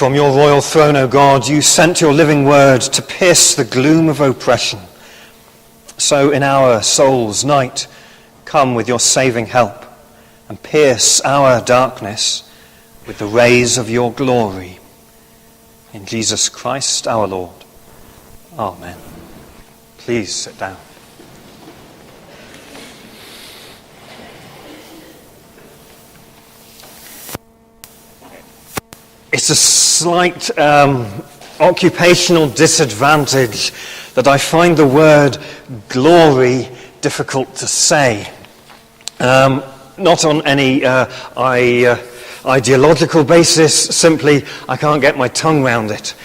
From your royal throne, O God, you sent your living word to pierce the gloom of oppression. So in our souls' night, come with your saving help and pierce our darkness with the rays of your glory. In Jesus Christ our Lord. Amen. Please sit down. It's a slight occupational disadvantage that I find the word glory difficult to say. Not on any ideological basis, simply I can't get my tongue round it.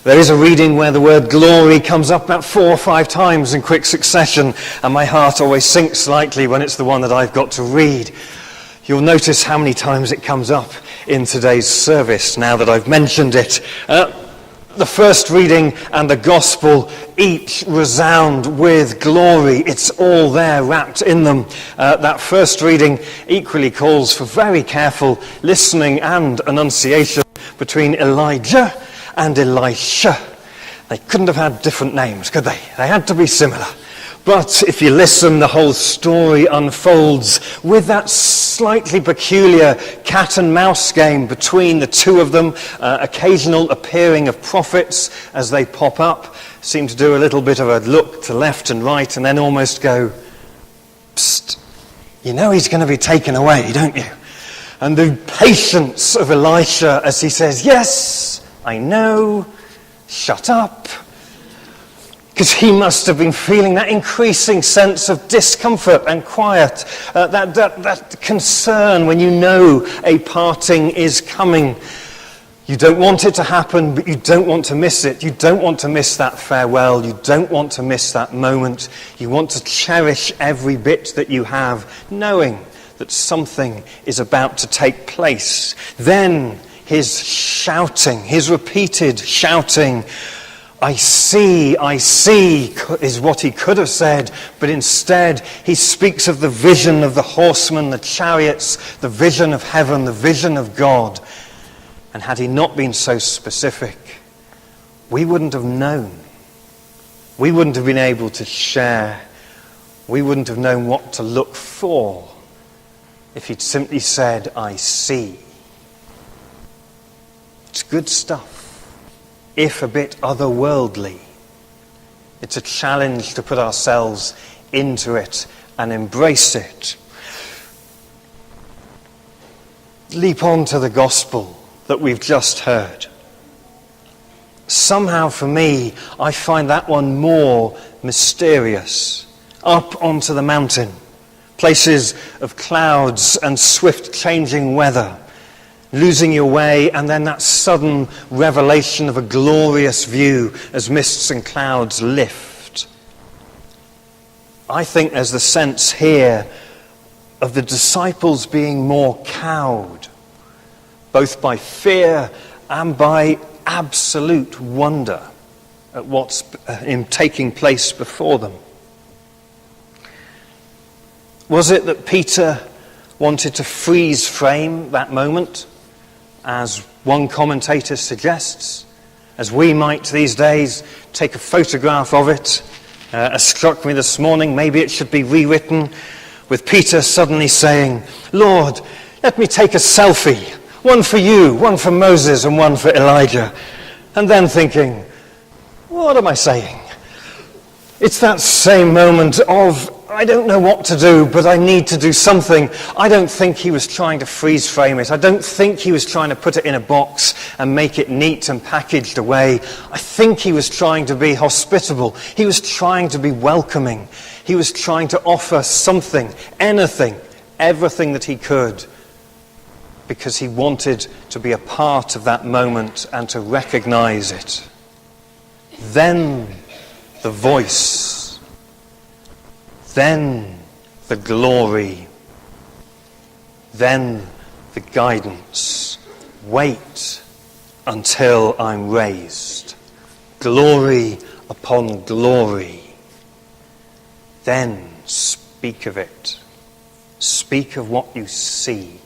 There is a reading where the word glory comes up about 4 or 5 times in quick succession, and my heart always sinks slightly when it's the one that I've got to read. You'll notice how many times it comes up in today's service now that I've mentioned it. The first reading and the gospel each resound with glory. It's all there wrapped in them. That first reading equally calls for very careful listening and enunciation between Elijah and Elisha. They couldn't have had different names, could they? They had to be similar. But if you listen, the whole story unfolds with that slightly peculiar cat and mouse game between the two of them. Occasional appearing of prophets as they pop up seem to do a little bit of a look to left and right and then almost go, psst, you know he's going to be taken away, don't you? And the patience of Elisha as he says, yes, I know, shut up. Because he must have been feeling that increasing sense of discomfort and quiet, that concern when you know a parting is coming. You don't want it to happen, but you don't want to miss it. You don't want to miss that farewell. You don't want to miss that moment. You want to cherish every bit that you have, knowing that something is about to take place. Then his shouting, his repeated shouting, I see, is what he could have said, but instead he speaks of the vision of the horsemen, the chariots, the vision of heaven, the vision of God. And had he not been so specific, we wouldn't have known. We wouldn't have been able to share. We wouldn't have known what to look for if he'd simply said, I see. It's good stuff. If a bit otherworldly. It's a challenge to put ourselves into it and embrace it. Leap on to the gospel that we've just heard. Somehow for me, I find that one more mysterious. Up onto the mountain, places of clouds and swift changing weather. Losing your way, and then that sudden revelation of a glorious view as mists and clouds lift. I think there's the sense here of the disciples being more cowed, both by fear and by absolute wonder at what's taking place before them. Was it that Peter wanted to freeze frame that moment? As one commentator suggests, as we might these days take a photograph of it. As struck me this morning, maybe it should be rewritten with Peter suddenly saying, Lord, let me take a selfie, one for you, one for Moses and one for Elijah. And then thinking, what am I saying? It's that same moment of, I don't know what to do, but I need to do something. I don't think he was trying to freeze frame it. I don't think he was trying to put it in a box and make it neat and packaged away. I think he was trying to be hospitable. He was trying to be welcoming. He was trying to offer something, anything, everything that he could, because he wanted to be a part of that moment and to recognize it. Then the voice, then the glory, then the guidance. Wait until I'm raised. Glory upon glory. Then speak of it. Speak of what you see.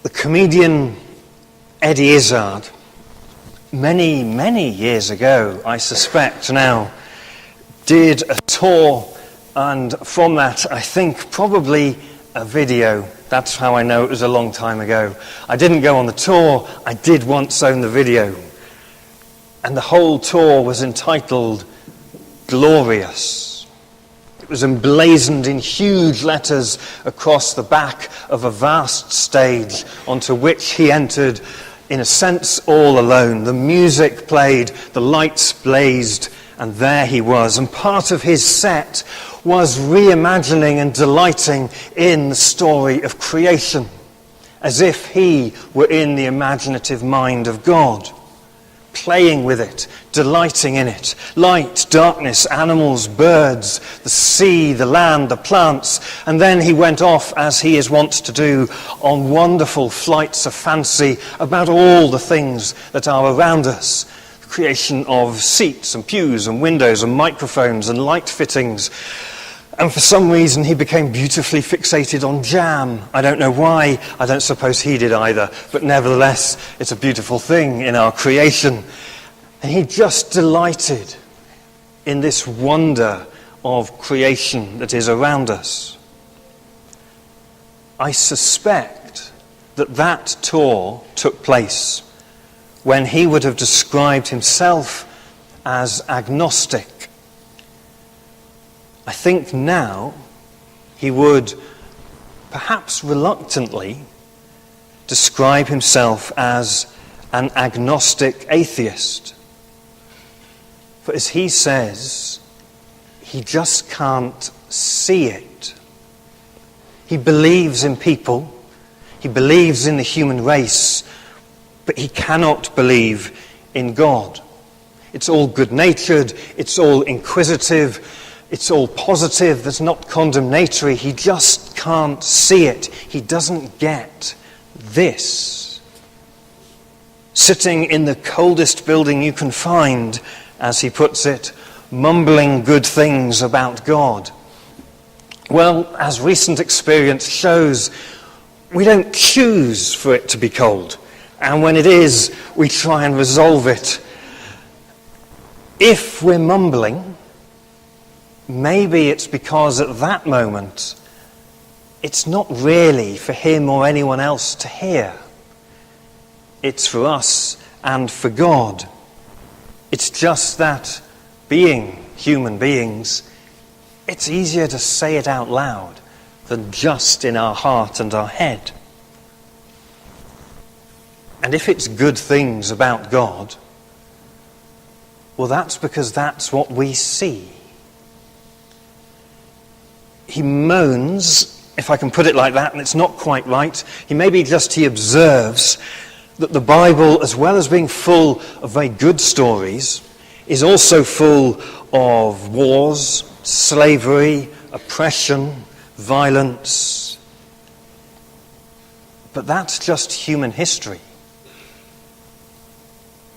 The comedian Eddie Izzard, many, many years ago, I suspect now, did a tour, and from that, I think probably a video. That's how I know it was a long time ago. I didn't go on the tour, I did once own the video. And the whole tour was entitled Glorious. It was emblazoned in huge letters across the back of a vast stage onto which he entered, in a sense, all alone. The music played, the lights blazed, and there he was. And part of his set was reimagining and delighting in the story of creation, as if he were in the imaginative mind of God, playing with it, delighting in it. Light, darkness, animals, birds, the sea, the land, the plants. And then he went off, as he is wont to do, on wonderful flights of fancy about all the things that are around us. The creation of seats and pews and windows and microphones and light fittings. And for some reason he became beautifully fixated on jam. I don't know why. I don't suppose he did either. But nevertheless, it's a beautiful thing in our creation. And he just delighted in this wonder of creation that is around us. I suspect that that tour took place when he would have described himself as agnostic. I think now he would, perhaps reluctantly, describe himself as an agnostic atheist. For as he says, he just can't see it. He believes in people, he believes in the human race, but he cannot believe in God. It's all good-natured, it's all inquisitive, it's all positive, there's not condemnatory. He just can't see it. He doesn't get this. Sitting in the coldest building you can find, as he puts it, mumbling good things about God. Well, as recent experience shows, we don't choose for it to be cold. And when it is, we try and resolve it. If we're mumbling, maybe it's because at that moment, it's not really for him or anyone else to hear. It's for us and for God. It's just that, being human beings, it's easier to say it out loud than just in our heart and our head. And if it's good things about God, well, that's because that's what we see. He moans, if I can put it like that, and it's not quite right. He observes that the Bible, as well as being full of very good stories, is also full of wars, slavery, oppression, violence. But that's just human history,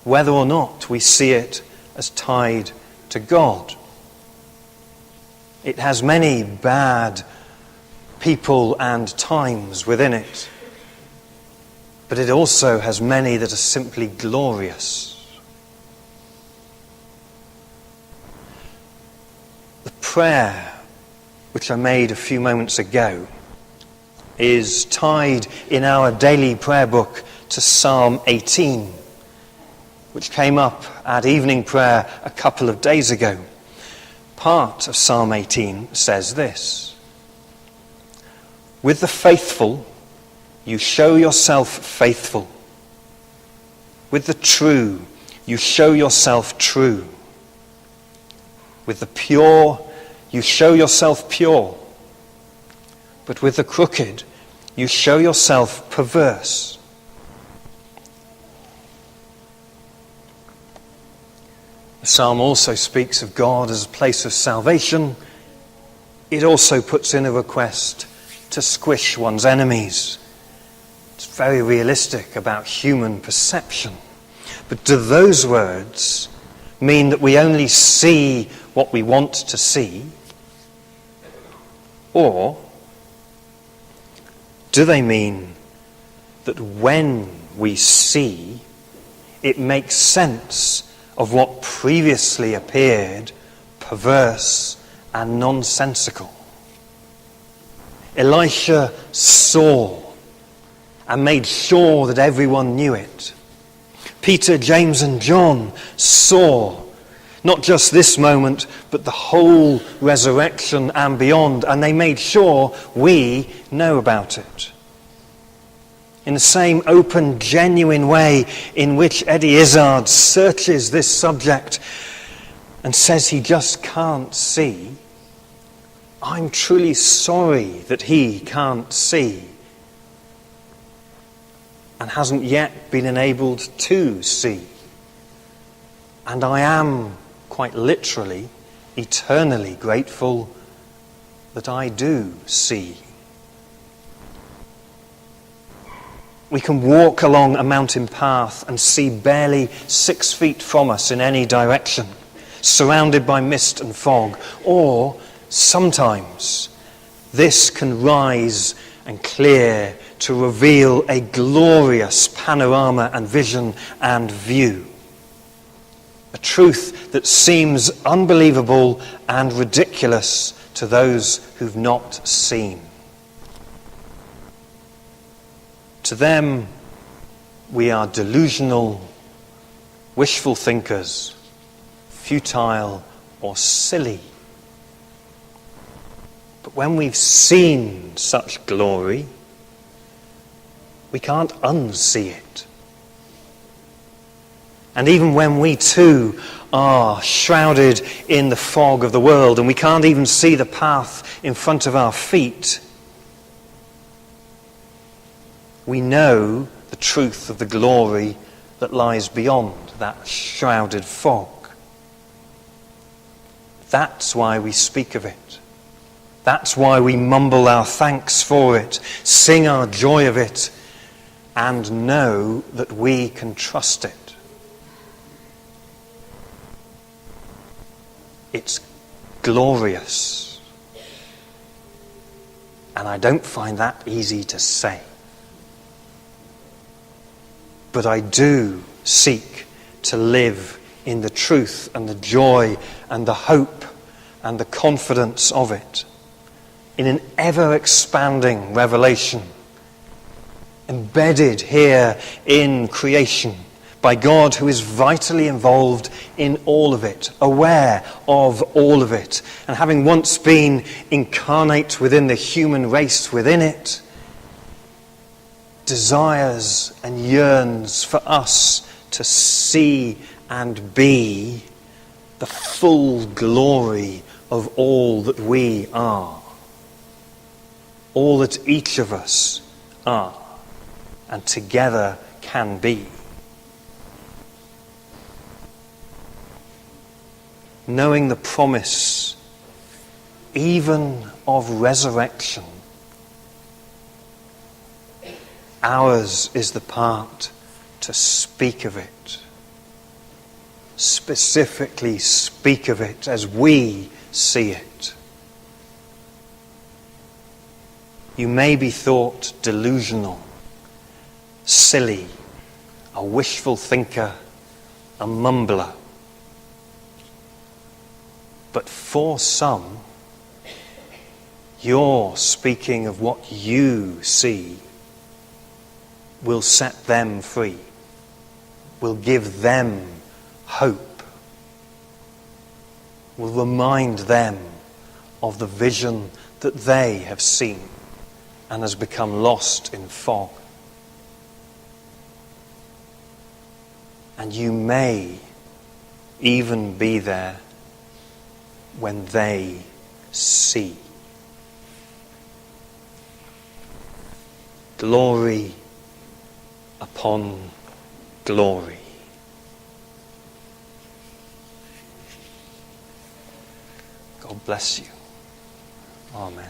whether or not we see it as tied to God. It has many bad people and times within it, but it also has many that are simply glorious. The prayer which I made a few moments ago is tied in our daily prayer book to Psalm 18, which came up at evening prayer a couple of days ago. Part of Psalm 18 says this: "With the faithful, you show yourself faithful. With the true, you show yourself true. With the pure, you show yourself pure. But with the crooked, you show yourself perverse." The psalm also speaks of God as a place of salvation. It also puts in a request to squish one's enemies. It's very realistic about human perception. But do those words mean that we only see what we want to see? Or do they mean that when we see, it makes sense of what previously appeared perverse and nonsensical. Elisha saw and made sure that everyone knew it. Peter, James and John saw not just this moment, but the whole resurrection and beyond, and they made sure we know about it. In the same open, genuine way in which Eddie Izzard searches this subject and says he just can't see, I'm truly sorry that he can't see and hasn't yet been enabled to see. And I am, quite literally, eternally grateful that I do see. We can walk along a mountain path and see barely 6 feet from us in any direction, surrounded by mist and fog. Or sometimes this can rise and clear to reveal a glorious panorama and vision and view. A truth that seems unbelievable and ridiculous to those who've not seen. To them, we are delusional, wishful thinkers, futile or silly. But when we've seen such glory, we can't unsee it. And even when we too are shrouded in the fog of the world and we can't even see the path in front of our feet, we know the truth of the glory that lies beyond that shrouded fog. That's why we speak of it. That's why we mumble our thanks for it, sing our joy of it, and know that we can trust it. It's glorious. And I don't find that easy to say. But I do seek to live in the truth and the joy and the hope and the confidence of it, in an ever-expanding revelation, embedded here in creation by God, who is vitally involved in all of it, aware of all of it, and having once been incarnate within the human race within it, desires and yearns for us to see and be the full glory of all that we are, all that each of us are, and together can be. Knowing the promise even of resurrection, ours is the part to speak of it, specifically speak of it as we see it. You may be thought delusional, silly, a wishful thinker, a mumbler. But for some, your speaking of what you see will set them free, will give them hope, will remind them of the vision that they have seen and has become lost in fog. And you may even be there when they see. Glory upon glory. God bless you. Amen.